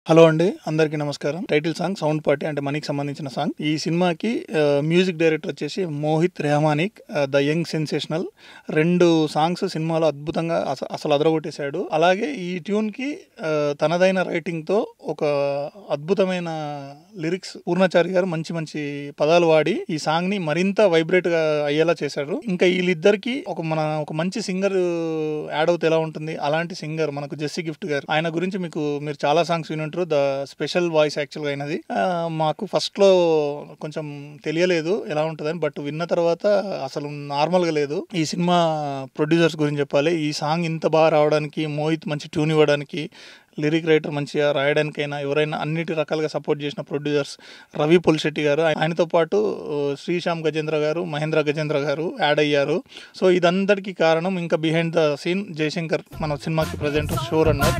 Hello అండి. అందరికీ నమస్కారం. టైటిల్ సాంగ్ 'సౌండ్ పార్టీ' అంటే మనీకి సంబంధించిన సాంగ్. ఈ సినిమాకి మ్యూజిక్ డైరెక్టర్ వచ్చేసి మోహిత్ రెహమానిక్, ద యంగ్ సెన్సేషనల్. 2 సాంగ్స్ సినిమాలో అద్భుతంగా అసలు అదరగొట్టేశాడు. అలాగే ఈ ట్యూన్‌కి తనదైన రైటింగ్‌తో ఒక అద్భుతమైన లిరిక్స్ పూర్ణాచారి గారు మంచి మంచి పదాలు వాడి ఈ సాంగ్‌ని మరింత వైబ్రేట్‌గా అయ్యేలా చేశారు. ఇంకా వీళ్ళిద్దరికీ ఒక మంచి సింగర్ యాడ్ అవుతే ఎలా ఉంటుంది, అలాంటి సింగర్ మనకు జెస్సీ గిఫ్ట్ గారు. ఆయన గురించి మీరు చాలా సాంగ్స్ వినుంటారు. ద స్పెషల్ వాయిస్ యాక్చువల్గా అయినది. మాకు ఫస్ట్లో కొంచెం తెలియలేదు ఎలా ఉంటుందని, బట్ విన్న తర్వాత అసలు నార్మల్గా లేదు. ఈ సినిమా ప్రొడ్యూసర్స్ గురించి చెప్పాలి. ఈ సాంగ్ ఇంత బాగా రావడానికి, మోహిత్ మంచి ట్యూన్ ఇవ్వడానికి, లిరిక్ రైటర్ మంచిగా రాయడానికైనా ఎవరైనా అన్నిటి రకాలుగా సపోర్ట్ చేసిన ప్రొడ్యూసర్స్ రవి పొలిశెట్టి గారు. ఆయనతో పాటు శ్రీశ్యామ్ గజేంద్ర గారు, మహేంద్ర గజేంద్ర గారు యాడ్ అయ్యారు. సో ఇదందరికీ కారణం ఇంకా బిహైండ్ ద సీన్ జయశంకర్, మన సినిమాకి ప్రజెంట్ షో రన్నర్.